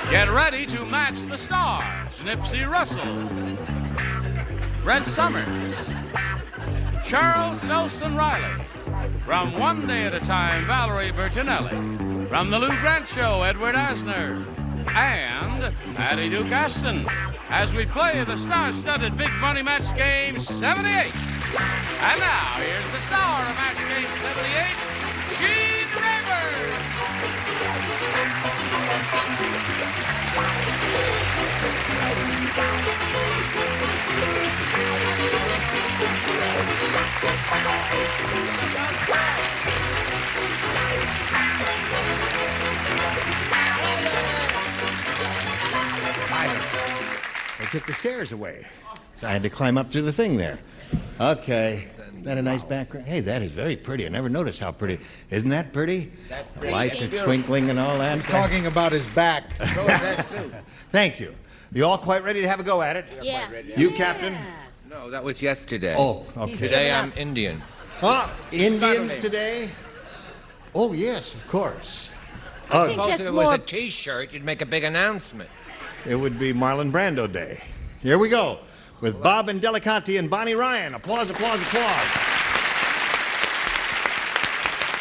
Get ready to match the stars. Nipsey Russell, Red Summers, Charles Nelson Riley. From One Day at a Time, Valerie Bertinelli. From The Lou Grant Show, Edward Asner. And Patty Duke Aston, as we play the star-studded Big Money Match Game 78. And now, here's the star of Match Game 78, Gene Rayburn. They took the stairs away, so I had to climb up through the thing there. Okay, is that a nice background? Hey, that is very pretty. I never noticed how pretty. Isn't that pretty? That's pretty. The lights are twinkling and all that. He's talking about his back. So is that suit. Thank you. You all quite ready to have a go at it? Yeah. You, Captain? No, that was yesterday. Oh, okay. Today I'm Indian. Huh? Indians Scotland. today? Oh, yes, of course. think Suppose that's if it was more- a T-shirt, you'd make a big announcement. It would be Marlon Brando Day. Here we go with Bob and Delicanti and Bonnie Ryan. Applause, applause, applause.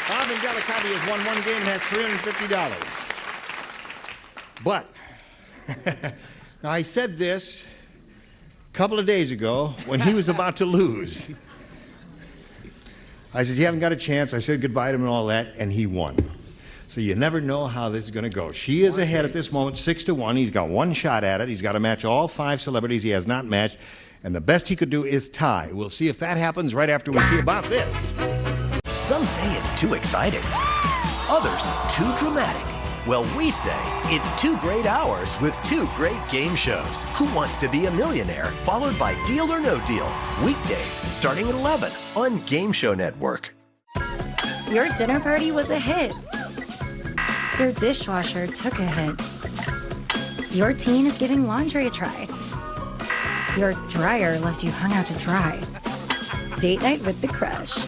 Bob and Delicanti has won one game and has $350. But, now I said this a couple of days ago when he was about to lose. I said, you haven't got a chance. I said goodbye to him and all that, and he won. So you never know how this is going to go. She is ahead at this moment, 6-1. He's got one shot at it. He's got to match all 5 celebrities he has not matched, and the best he could do is tie. We'll see if that happens right after we see about this. Some say it's too exciting. Others, too dramatic. Well, we say it's 2 great hours with 2 great game shows. Who Wants to Be a Millionaire? Followed by Deal or No Deal. Weekdays starting at 11 on Game Show Network. Your dinner party was a hit. Your dishwasher took a hit. Your teen is giving laundry a try. Your dryer left you hung out to dry. Date night with the crush.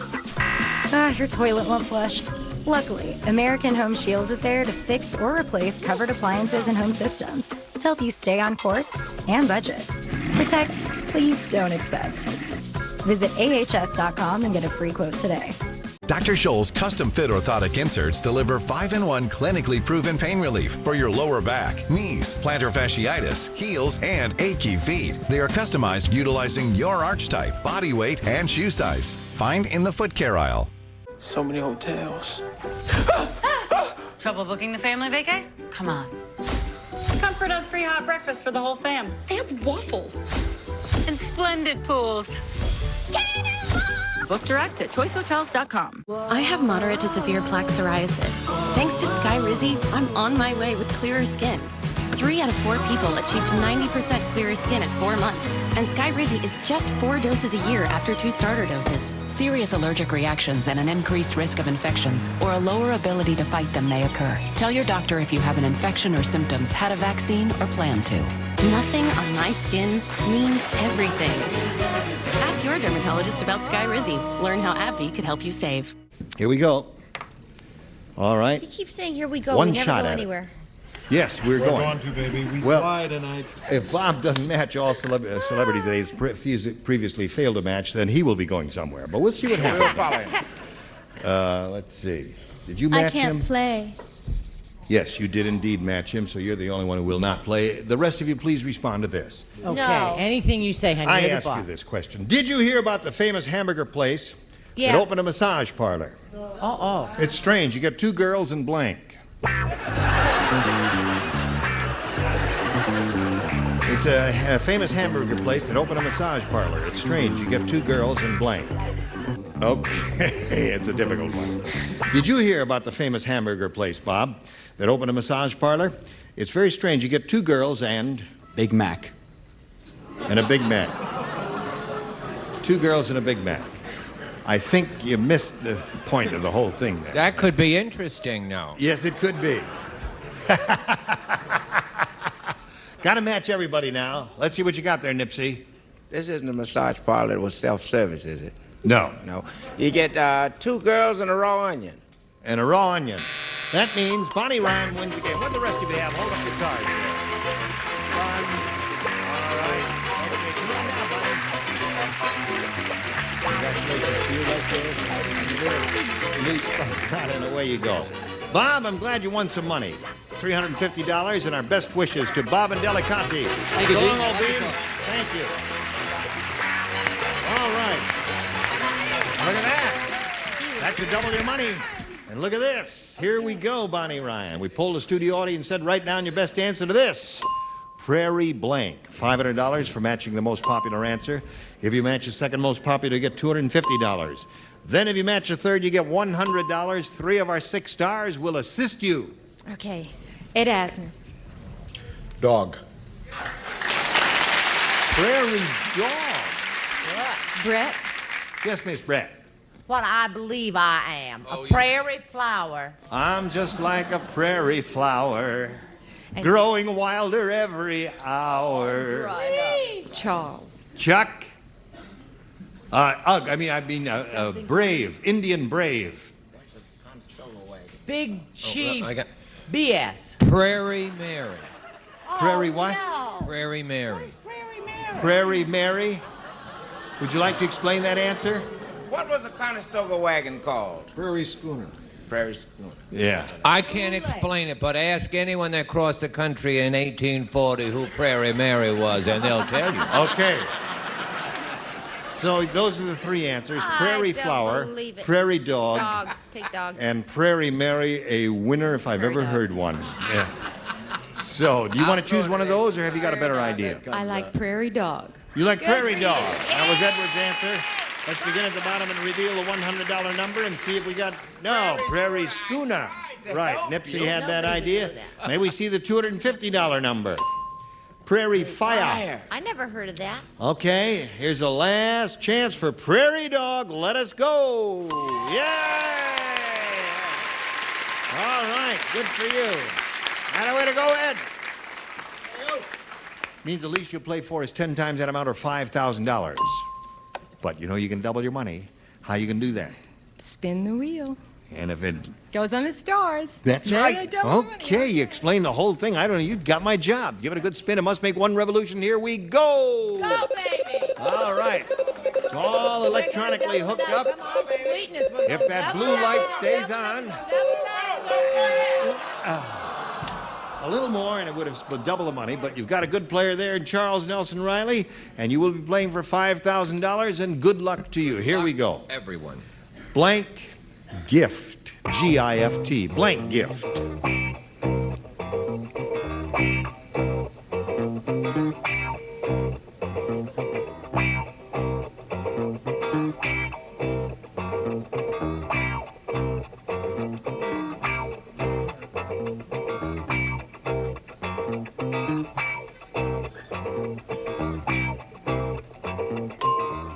Your toilet won't flush. Luckily, American Home Shield is there to fix or replace covered appliances and home systems to help you stay on course and budget. Protect what you don't expect. Visit ahs.com and get a free quote today. Dr. Scholl's custom-fit orthotic inserts deliver 5-in-1 clinically proven pain relief for your lower back, knees, plantar fasciitis, heels, and achy feet. They are customized utilizing your arch type, body weight, and shoe size. Find in the foot care aisle. So many hotels. Trouble booking the family vacay? Come on. Comfort does free hot breakfast for the whole fam. They have waffles. And splendid pools. Book direct at choicehotels.com. I have moderate to severe plaque psoriasis. Thanks to Skyrizi, I'm on my way with clearer skin. 3 out of 4 people achieved 90% clearer skin at 4 months. And Skyrizi is just 4 doses a year after 2 starter doses. Serious allergic reactions and an increased risk of infections or a lower ability to fight them may occur. Tell your doctor if you have an infection or symptoms, had a vaccine, or plan to. Nothing on my skin means everything. Ask your dermatologist about Skyrizi. Learn how AbbVie could help you save. Here we go. All right. You keep saying here we go. One we never shot go at it. anywhere. Yes, we're going. going to, baby. We Well, fly tonight. If Bob doesn't match all celebrities that he's previously failed to match, then he will be going somewhere. But we'll see what We'll happens. follow him. Let's see. Did you I match can't him? play. Yes, you did indeed match him, so you're the only one who will not play. The rest of you, please respond to this. Okay, No. anything you say, honey. I you're the ask you boss. this question. Did you hear about the famous hamburger place Yeah. that opened a massage parlor? Oh. It's strange. You get 2 girls and blank. It's a famous hamburger place that opened a massage parlor. It's strange. You get 2 girls and blank. Okay, it's a difficult one. Did you hear about the famous hamburger place, Bob, that opened a massage parlor? It's very strange. You get 2 girls and... Big Mac. And a Big Mac. 2 girls and a Big Mac. I think you missed the point of the whole thing there. That could be interesting now. Yes, it could be. Got to match everybody now. Let's see what you got there, Nipsey. This isn't a massage parlor with self-service, is it? No. No. You get 2 girls and a raw onion. And a raw onion. That means Bonnie Ryan wins the game. What do the rest of you have? Hold up your cards there. away you go. Bob, I'm glad you won some money. $350 and our best wishes to Bob and Delicanti. Thank you, So long, Gene. old bean. Thank you. All right. Look at that. That could double your money. And look at this. Here we go, Bonnie Ryan. We polled the studio audience and said, write down your best answer to this. Prairie blank. $500 for matching the most popular answer. If you match the second most popular, you get $250. Then if you match the third, you get $100. 3 of our 6 stars will assist you. Okay. Ed Asner. Dog. Prairie dog. Brett. Yes, Miss Brett. What I believe I am. A prairie flower. I'm just like a prairie flower, growing wilder every hour. Charles. Chuck. Brave, Indian brave. Big Chief I got BS. Prairie Mary. Prairie what? Prairie Mary. Prairie Mary. Would you like to explain that answer? What was the Conestoga wagon called? Prairie schooner. Prairie schooner. Yeah. I can't explain it, but ask anyone that crossed the country in 1840 who Prairie Mary was, and they'll tell you. Okay. So those are the 3 answers. Prairie don't flower, believe it. prairie dog, Dog. Take dog. and Prairie Mary, a winner if I've Prairie ever dog. heard one. Yeah. So, do you want to choose one of those, or have you got a better idea? I like prairie dog. You like prairie dog. That was Edward's answer. Let's begin at the bottom and reveal the $100 number and see if we got... No, prairie schooner. Right, Nipsey had that idea. May we see the $250 number? Prairie fire. I never heard of that. Okay, here's the last chance for prairie dog. Let us go. Yay! All right, good for you. And way to go, Ed. Means the least you'll play for is 10 times that amount or $5,000. But you know you can double your money. How you can do that? Spin the wheel. And if it... Goes on the stars. That's Then I right. double Okay, you explained the whole thing. I don't know. You got my job. Give it a good spin. It must make one revolution. Here we go. Go, baby. All right. It's all electronically hooked up. Come on, baby. Sweetness. If that blue light stays on, a little more and it would have split double the money, but you've got a good player there in Charles Nelson Riley, and you will be playing for $5,000, and good luck to you. Here we go. Everyone. Blank gift. G-I-F-T. Blank gift.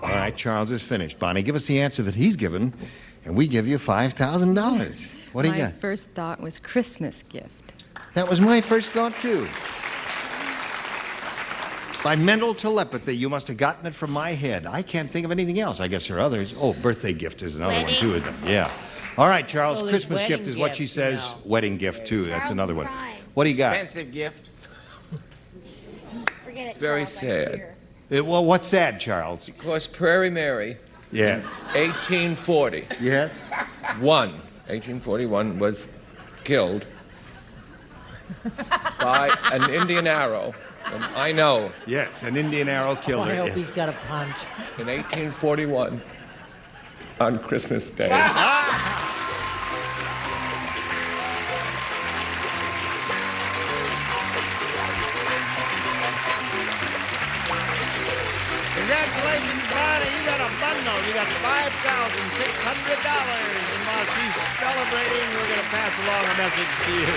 All right, Charles is finished. Bonnie, give us the answer that he's given, and we give you $5,000. What do you My got? first thought was Christmas gift. That was my first thought, too. By mental telepathy, you must have gotten it from my head. I can't think of anything else. I guess there are others. Oh, birthday gift is another one, too, isn't it? Yeah. All right, Charles, Well, there's Christmas gift is wedding what she gift, says. you know. Wedding gift, too. That's Charles another one. cried. What do you got? Expensive gift. Forget it, Very Charles, I don't sad. hear. Well, what's sad, Charles? Because Prairie Mary, Yes. 1840, Yes? 1841, was killed by an Indian arrow. And I know, Yes, an Indian arrow killed her. I hope Yes. he's got a punch. in 1841, on Christmas Day. Congratulations, Bonnie. You got a bundle. You got $5,600. And while she's celebrating, we're going to pass along a message to you.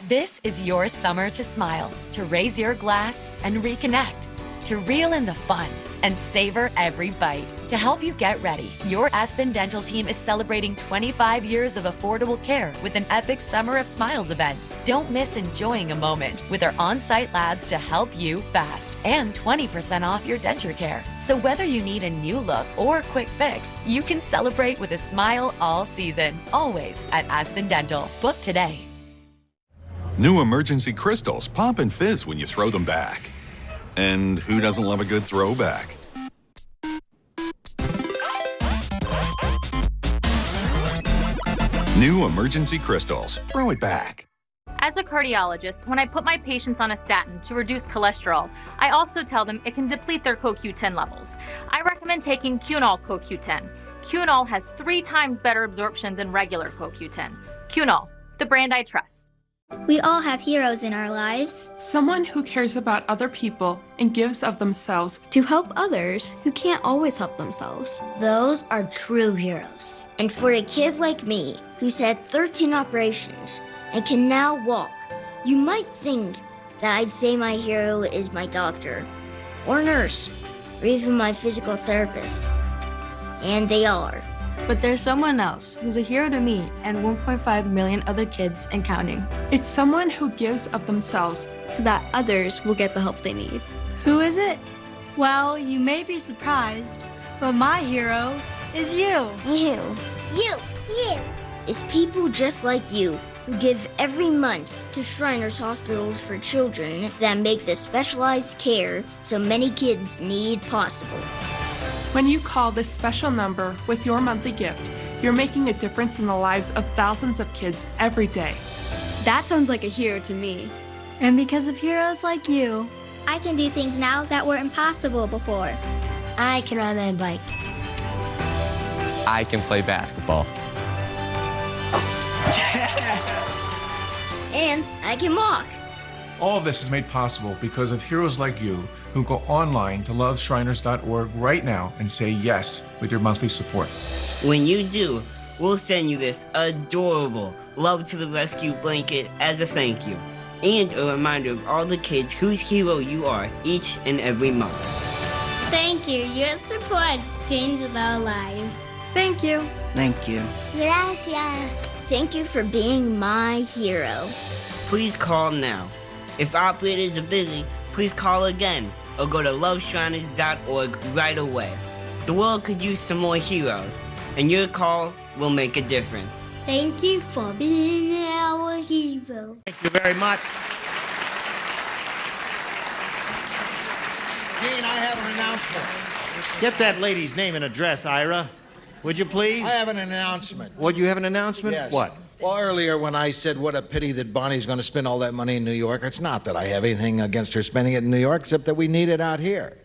This is your summer to smile, to raise your glass and reconnect, to reel in the fun and savor every bite. To help you get ready, your Aspen Dental team is celebrating 25 years of affordable care with an epic Summer of Smiles event. Don't miss enjoying a moment with our on-site labs to help you fast and 20% off your denture care. So whether you need a new look or a quick fix, you can celebrate with a smile all season, always at Aspen Dental. Book today. New Emergency Crystals pop and fizz when you throw them back. And who doesn't love a good throwback? New Emergency Crystals. Throw it back. As a cardiologist, when I put my patients on a statin to reduce cholesterol, I also tell them it can deplete their CoQ10 levels. I recommend taking Cunol CoQ10. Cunol has 3 times better absorption than regular CoQ10. Cunol, the brand I trust. We all have heroes in our lives. Someone who cares about other people and gives of themselves to help others who can't always help themselves. Those are true heroes. And for a kid like me, who's had 13 operations and can now walk, you might think that I'd say my hero is my doctor, or nurse, or even my physical therapist. And they are. But there's someone else who's a hero to me and 1.5 million other kids and counting. It's someone who gives of themselves so that others will get the help they need. Who is it? Well, you may be surprised, but my hero is you. You. It's people just like you who give every month to Shriners Hospitals for Children that make the specialized care so many kids need possible. When you call this special number with your monthly gift, you're making a difference in the lives of thousands of kids every day. That sounds like a hero to me. And because of heroes like you, I can do things now that were impossible before. I can ride my bike. I can play basketball. And I can walk. All of this is made possible because of heroes like you who go online to loveshriners.org right now and say yes with your monthly support. When you do, we'll send you this adorable Love to the Rescue blanket as a thank you, and a reminder of all the kids whose hero you are each and every month. Thank you. Your support has changed our lives. Thank you. Thank you. Gracias. Thank you for being my hero. Please call now. If operators are busy, please call again or go to loveshriners.org right away. The world could use some more heroes, and your call will make a difference. Thank you for being our hero. Thank you very much. Gene, I have an announcement. Get that lady's name and address, Ira. Would you please? I have an announcement. What, you have an announcement? Yes. What? Well, earlier when I said what a pity that Bonnie's going to spend all that money in New York, it's not that I have anything against her spending it in New York, except that we need it out here.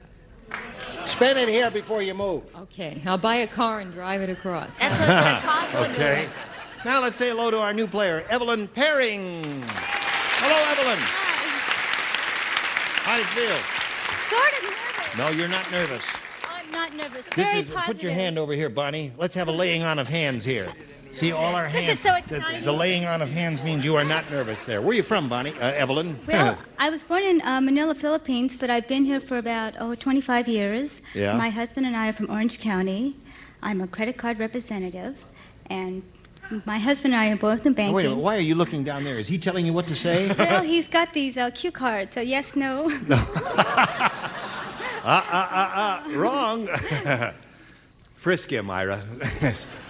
Spend it here before you move. Okay, I'll buy a car and drive it across. That's what it's going to cost to Okay. move. Now let's say hello to our new player, Evelyn Perring. Hello, Evelyn. How do you feel? Sort of nervous. No, you're not nervous. I'm not nervous. This Very is, positive. put your hand over here, Bonnie. Let's have a laying on of hands here. See, all our hands. This is so exciting. The laying on of hands means you are not nervous there. Where are you from, Bonnie? Evelyn? Well, I was born in Manila, Philippines, but I've been here for about 25 years. Yeah. My husband and I are from Orange County. I'm a credit card representative, and my husband and I are both in banking. Wait a minute, why are you looking down there? Is he telling you what to say? Well, he's got these cue cards, so yes, no. Wrong. Frisk him, Ira.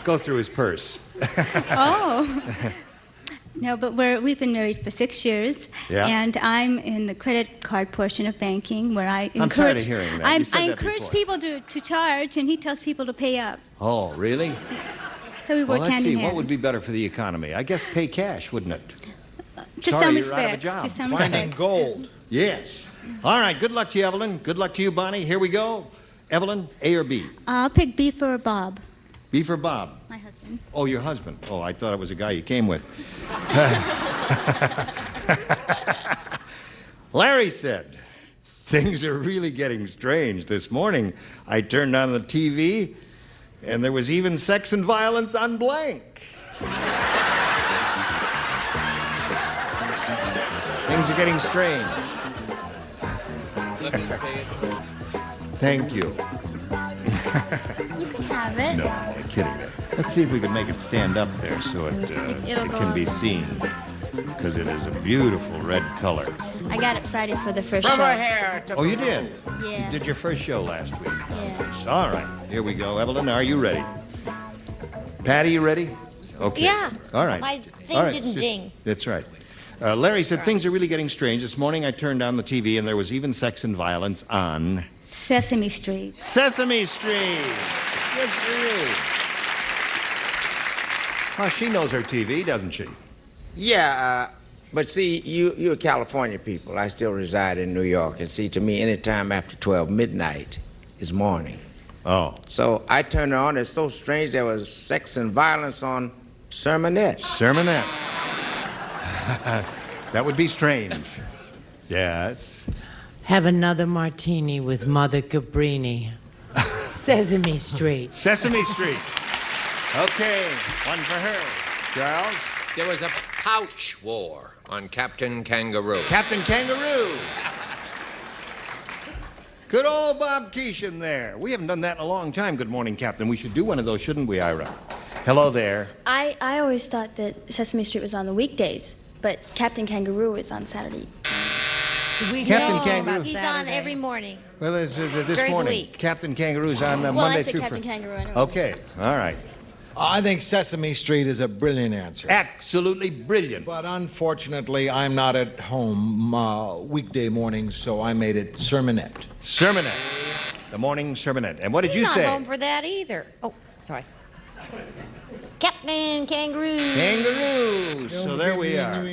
Go through his purse. Oh. No, but we've been married for 6 years, Yeah. and I'm in the credit card portion of banking where I encourage. I'm tired of hearing that. You said I that encourage before. people to charge, and he tells people to pay up. Oh, really? So we Well, work let's hand see. in hand. What would be better for the economy? I guess pay cash, wouldn't it? To Sorry, some you're out of a respects. job. To some Finding respects. gold. Yes. All right. Good luck to you, Evelyn. Good luck to you, Bonnie. Here we go. Evelyn, A or B? I'll pick B for Bob, B for Bob. my husband. Oh, your husband. Oh, I thought it was a guy you came with. Larry said, things are really getting strange. This morning, I turned on the TV, and there was even sex and violence on blank. Things are getting strange. Let me say it. Thank you. You can have it. No, I'm kidding. Let's see if we can make it stand up there so it It'll go can be on. seen. Because it is a beautiful red color. I got it Friday for the first From show. her hair to Oh, you did? Yeah. You did your first show last week. Yeah. All right, here we go. Evelyn, are you ready? Patty, you ready? Okay. Yeah. All right. My thing All right. didn't ding. That's right. Larry said things are really getting strange. This morning I turned on the TV and there was even sex and violence on Sesame Street. Sesame Street. Good for you. Well, she knows her TV, doesn't she? Yeah, but see, you're California people. I still reside in New York. And see, to me, any time after 12 midnight is morning. Oh. So I turned it on. It's so strange there was sex and violence on Sermonette. Sermonette. That would be strange. Yes. Have another martini with Mother Cabrini. Sesame Street. Sesame Street. Okay, one for her. Charles? There was a pouch war on Captain Kangaroo. Captain Kangaroo. Good old Bob Keeshan there. We haven't done that in a long time. Good morning, Captain. We should do one of those, shouldn't we, Ira? Hello there. I always thought that Sesame Street was on the weekdays, but Captain Kangaroo is on Saturday. Captain Kangaroo. He's on every morning. Well, it's this During the morning. week. Captain Kangaroo's on Well, Monday I said through Captain Friday. Kangaroo anyway. Okay, all right. I think Sesame Street is a brilliant answer. Absolutely brilliant. But unfortunately, I'm not at home weekday mornings, so I made it Sermonette. Sermonette. The morning Sermonette. And what did He's you not say? home for that either. Oh, sorry. Captain Kangaroo. Kangaroo. So there we are.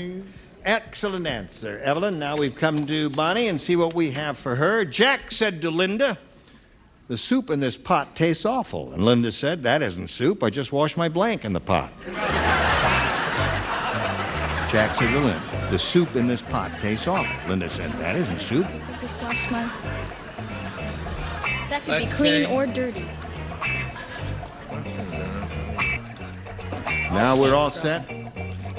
Excellent answer, Evelyn. Now we've come to Bonnie and see what we have for her. Jack said to Linda, "The soup in this pot tastes awful." And Linda said, "That isn't soup. I just washed my blank in the pot." Jack said to Linda, "The soup in this pot tastes awful." Linda said, "That isn't soup." I just washed my... That could be clean or dirty. Now we're all set.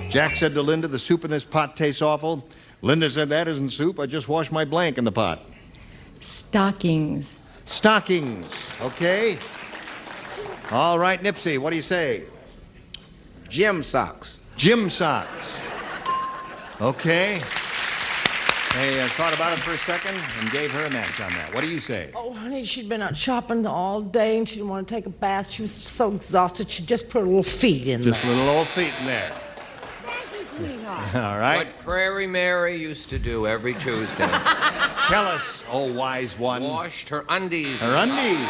Jack said to Linda, "The soup in this pot tastes awful." Linda said, "That isn't soup. I just washed my blank in the pot." Stockings. Stockings. Okay. All right, Nipsey, what do you say? Gym socks. Gym socks. Okay. They thought about it for a second and gave her a match on that. What do you say? Oh, honey, she'd been out shopping all day and she didn't want to take a bath. She was so exhausted, she just put her little feet in Just there. little old feet in there. All right. What Prairie Mary used to do every Tuesday. Tell us, oh wise one. Washed her undies. Her undies.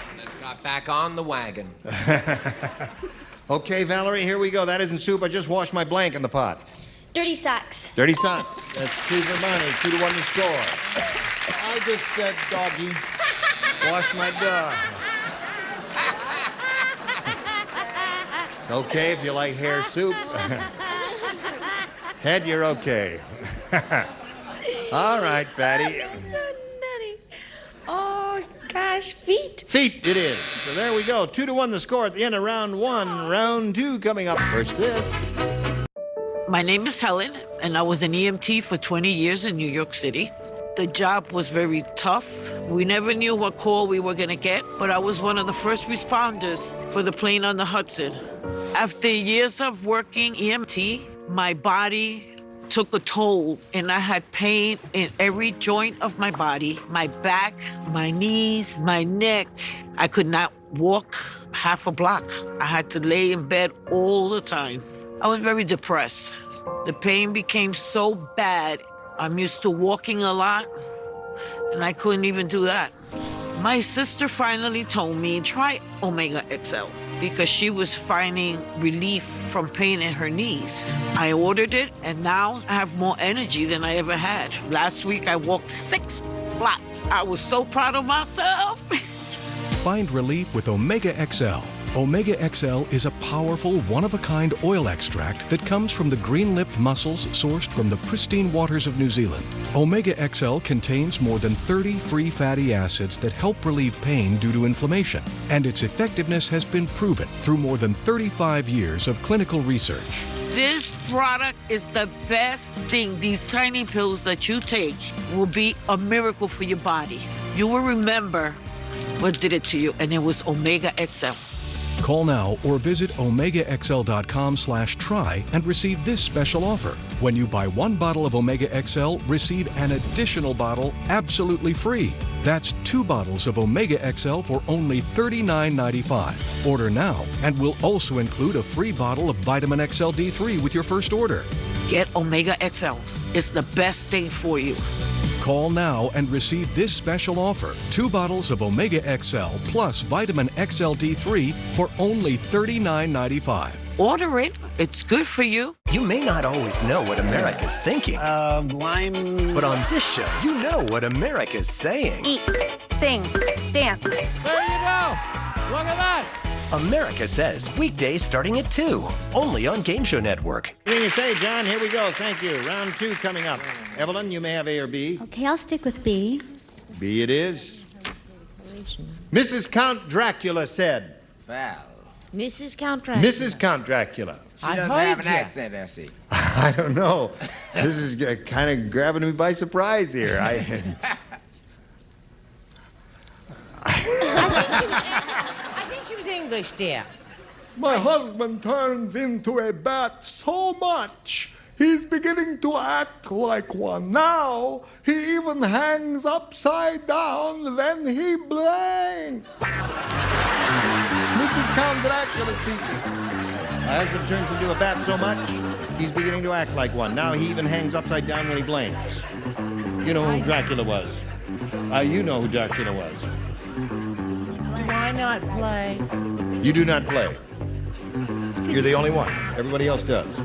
And then got back on the wagon. Okay, Valerie, here we go. That isn't soup. I just washed my blank in the pot. Dirty socks. Dirty socks. That's 2 for Bonnie. 2-1 to score. I just said doggy. Wash my dog. It's okay if you like hair soup. Head, you're okay. All right, Patty. That's so nutty. Oh, gosh, feet. Feet it is. So there we go. 2-1 the score at the end of round 1. Round 2 coming up. First this. My name is Helen, and I was an EMT for 20 years in New York City. The job was very tough. We never knew what call we were going to get, but I was one of the first responders for the plane on the Hudson. After years of working EMT, my body took a toll, and I had pain in every joint of my body, my back, my knees, my neck. I could not walk half a block. I had to lay in bed all the time. I was very depressed. The pain became so bad. I'm used to walking a lot, and I couldn't even do that. My sister finally told me, try Omega XL, because she was finding relief from pain in her knees. I ordered it, and now I have more energy than I ever had. Last week, I walked 6 blocks. I was so proud of myself. Find relief with Omega XL. Omega XL is a powerful, one-of-a-kind oil extract that comes from the green-lipped mussels sourced from the pristine waters of New Zealand. Omega XL contains more than 30 free fatty acids that help relieve pain due to inflammation, and its effectiveness has been proven through more than 35 years of clinical research. This product is the best thing. These tiny pills that you take will be a miracle for your body. You will remember what did it to you, and it was Omega XL. Call now or visit omegaxl.com/try and receive this special offer. When you buy 1 bottle of Omega XL, receive an additional bottle absolutely free. That's 2 bottles of Omega XL for only $39.95. Order now, and we'll also include a free bottle of Vitamin XL D3 with your first order. Get Omega XL. It's the best thing for you. Call now and receive this special offer. 2 bottles of Omega XL plus Vitamin XLD3 for only $39.95. Order it. It's good for you. You may not always know what America's thinking. But on this show, you know what America's saying. Eat, sing, dance. There you go. Look at that. America Says, weekdays starting at 2, only on Game Show Network. Anything you say, John? Here we go. Thank you. Round 2 coming up. Evelyn, you may have A or B. Okay, I'll stick with B. B it is. Mrs. Count Dracula said. Val. Mrs. Count Dracula. Mrs. Count Dracula. She doesn't have an accent, I see. I don't know. This is kind of grabbing me by surprise here. I think she was English, dear. My husband turns into a bat so much, he's beginning to act like one. Now, he even hangs upside down, then he blinks. It's Mrs. Count Dracula speaking. My husband turns into a bat so much, he's beginning to act like one. Now he even hangs upside down when he blinks. You know who Dracula was. You know who Dracula was. Why not play? You do not play. You're the only one. Everybody else does.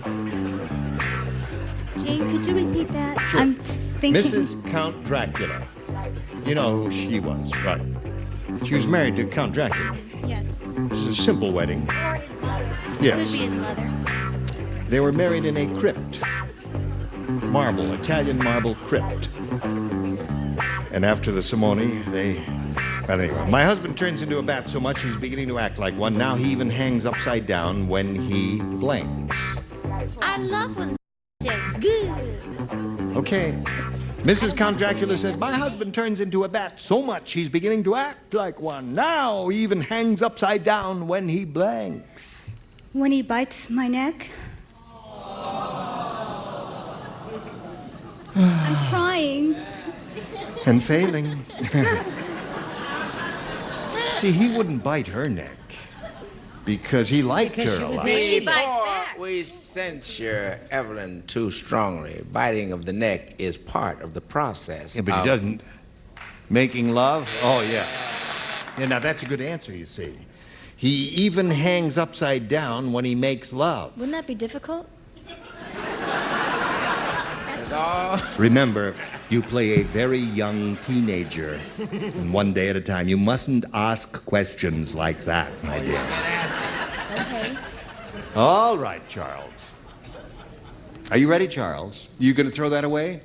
Jane, could you repeat that? Sure. I'm thinking. Mrs. Count Dracula. You know who she was, right? She was married to Count Dracula. Yes. It was a simple wedding. Or his mother. Yes. Could be his mother. They were married in a crypt. Marble, Italian marble crypt. And after the ceremony, Well, anyway, my husband turns into a bat so much he's beginning to act like one. Now he even hangs upside down when he blinks. I love when they're good. Okay. Mrs. Count Dracula said, my husband turns into a bat so much he's beginning to act like one. Now he even hangs upside down when he blinks. When he bites my neck. I'm trying. And failing. See, he wouldn't bite her neck because he liked her a lot. She bites back. We censure Evelyn too strongly. Biting of the neck is part of the process. Yeah, but he doesn't. Making love? Oh, yeah. Yeah, now that's a good answer, you see. He even hangs upside down when he makes love. Wouldn't that be difficult? That's all. Remember, you play a very young teenager. And one day at a time. You mustn't ask questions like that, my dear. Okay. All right, Charles. Are you ready, Charles? You going to throw that away?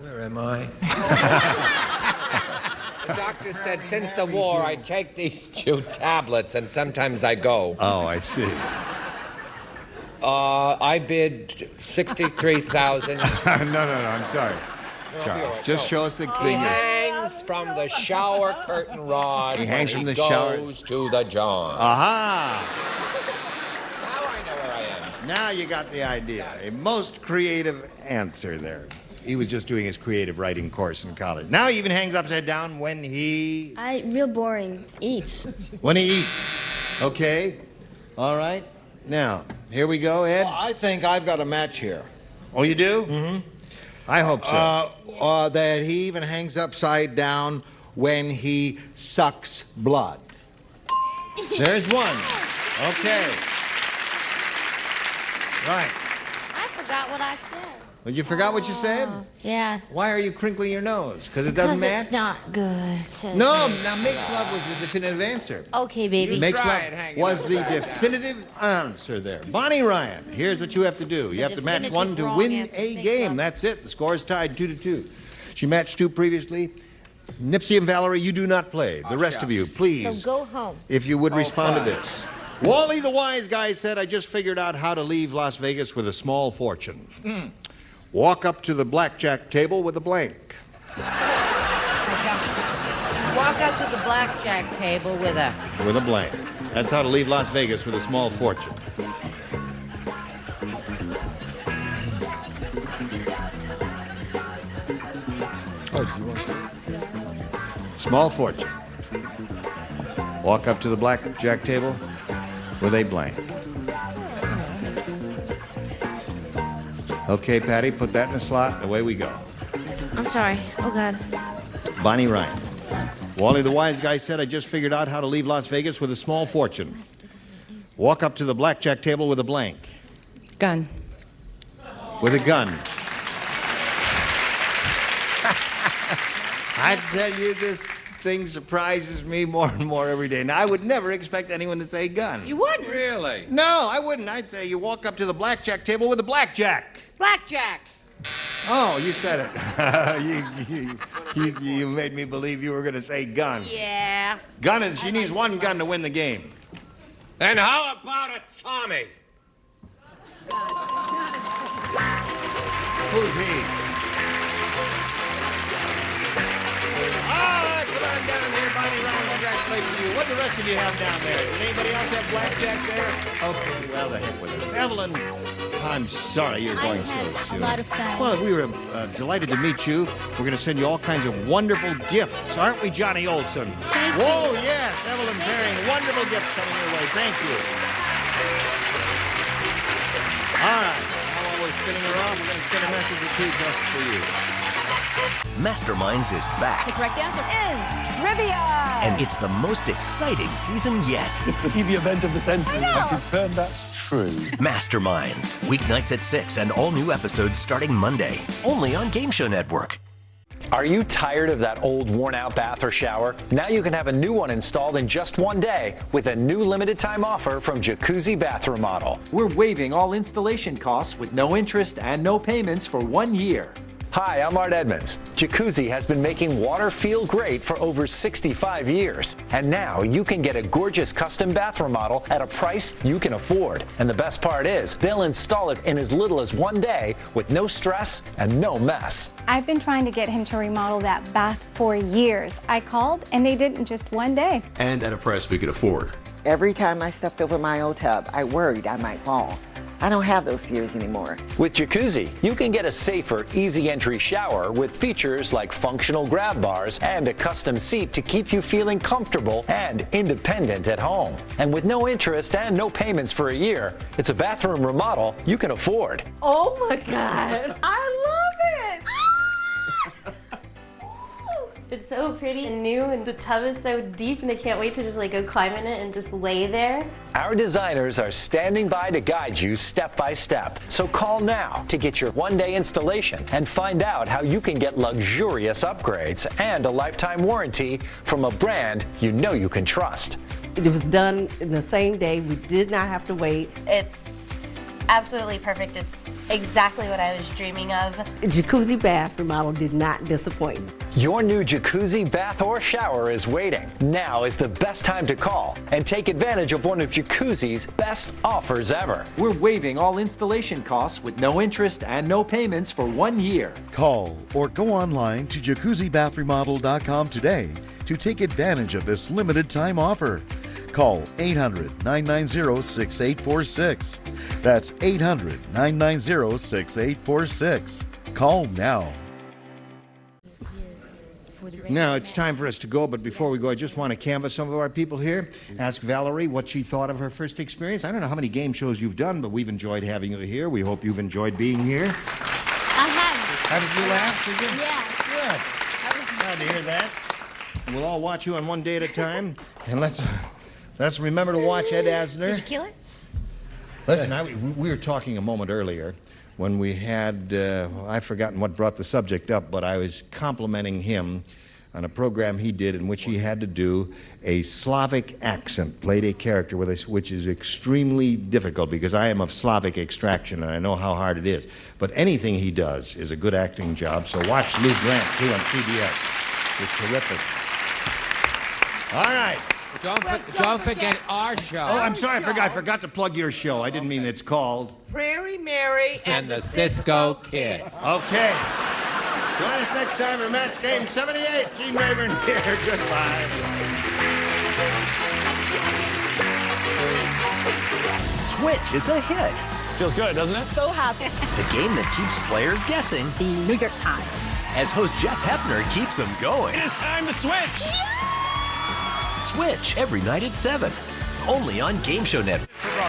Where am I? The doctor said since the war I take these 2 tablets and sometimes I go. Oh, I see. I bid 63,000. No, I'm sorry. Charles, just show us the He thing. hangs from the shower curtain rod. He hangs when from the shower. Goes to the John. Aha! Now I know where I am. Now you got the idea. A most creative answer there. He was just doing his creative writing course in college. Now he even hangs upside down when he... Real boring. Eats. When he eats. Okay. All right. Now, here we go, Ed. Well, I think I've got a match here. Oh, you do? Mm-hmm. I hope so. That he even hangs upside down when he sucks blood. There's one. Okay. Right. I forgot what I said. Well, you forgot what you said? Yeah. Why are you crinkling your nose? Because it doesn't match? It's not good. No, now makes love was the definitive answer. Okay, baby. Makes love was the definitive answer there. Bonnie Ryan, here's what you have to do. You have to match one to win a game. That's it. The score is tied 2-2. She matched 2 previously. Nipsey and Valerie, you do not play. The rest of you, please. So go home. If you would respond to this. Wally the wise guy said, I just figured out how to leave Las Vegas with a small fortune. Walk up to the blackjack table with a blank. Walk up to the blackjack table with a... With a blank. That's how to leave Las Vegas with a small fortune. Small fortune. Walk up to the blackjack table with a blank. Okay, Patty, put that in the slot, and away we go. I'm sorry. Oh, God. Bonnie Ryan. Wally the Wise Guy said, I just figured out how to leave Las Vegas with a small fortune. Walk up to the blackjack table with a blank. Gun. With a gun. I tell you, this thing surprises me more and more every day. Now, I would never expect anyone to say gun. You wouldn't? Really? No, I wouldn't. I'd say you walk up to the blackjack table with a blackjack. Blackjack. Oh, you said it. you made me believe you were going to say gun. Yeah. Gun is, she needs one gun to win the game. And how about a Tommy? Who's he? All right, come on down here, Bonnie Ryan. Congratulations to you. What do the rest of you have down there? Did anybody else have blackjack there? Okay, well, the heck with it. Evelyn, I'm sorry you're going so soon. A lot of fun. Well, we were delighted to meet you. We're going to send you all kinds of wonderful gifts, aren't we, Johnny Olson? Thank Whoa, you. yes, Evelyn Baring. Wonderful gifts coming your way. Thank you. All right. Now while we're spinning her off, we're going to spin a message or two just for you. Masterminds is back. The correct answer is trivia. And it's the most exciting season yet. It's the TV event of the century. I know. I confirm that's true. Masterminds. Weeknights at 6 and all new episodes starting Monday. Only on Game Show Network. Are you tired of that old worn-out bath or shower? Now you can have a new one installed in just one day with a new limited-time offer from Jacuzzi Bath Remodel. We're waiving all installation costs with no interest and no payments for 1 year. Hi, I'm Art Edmonds. Jacuzzi has been making water feel great for over 65 years. And now you can get a gorgeous custom bath remodel at a price you can afford. And the best part is, they'll install it in as little as 1 day with no stress and no mess. I've been trying to get him to remodel that bath for years. I called and they did in just 1 day. And at a price we could afford. Every time I stepped over my old tub, I worried I might fall. I don't have those fears anymore. With Jacuzzi, you can get a safer, easy entry shower with features like functional grab bars and a custom seat to keep you feeling comfortable and independent at home. And with no interest and no payments for a year, it's a bathroom remodel you can afford. Oh my God. I love it. It's so pretty and new, and the tub is so deep, and I can't wait to just go climb in it and just lay there. Our designers are standing by to guide you step by step. So call now to get your 1-day installation and find out how you can get luxurious upgrades and a lifetime warranty from a brand you know you can trust. It was done in the same day. We did not have to wait. It's absolutely perfect. It's exactly what I was dreaming of. Jacuzzi Bath Remodel did not disappoint. Your new jacuzzi, bath, or shower is waiting. Now is the best time to call and take advantage of one of Jacuzzi's best offers ever. We're waiving all installation costs with no interest and no payments for 1 year. Call or go online to jacuzzibathremodel.com today to take advantage of this limited time offer. Call 800-990-6846. That's 800-990-6846. Call now. Now, it's time for us to go, but before we go, I just want to canvass some of our people here. Ask Valerie what she thought of her first experience. I don't know how many game shows you've done, but we've enjoyed having you here. We hope you've enjoyed being here. I have. Had a few laughs again? Yeah. Good. Glad to hear that. We'll all watch you on one day at a time. And let's remember to watch Ed Asner. Did you kill it? Listen, we were talking a moment earlier when we had, I've forgotten what brought the subject up, but I was complimenting him on a program he did in which he had to do a Slavic accent, played a character with us, which is extremely difficult because I am of Slavic extraction and I know how hard it is. But anything he does is a good acting job, so watch Lou Grant, too, on CBS. It's terrific. All right. Don't forget our show. Oh, I'm sorry, I forgot to plug your show. I didn't mean it's called Prairie Mary and the Cisco Kid. Okay. Join us next time for Match Game 78. Gene Rayburn here. Goodbye. Switch is a hit. Feels good, doesn't it? So happy. The game that keeps players guessing. The New York Times. As host Jeff Hefner keeps them going. It is time to switch. Switch every night at 7. Only on Game Show Network.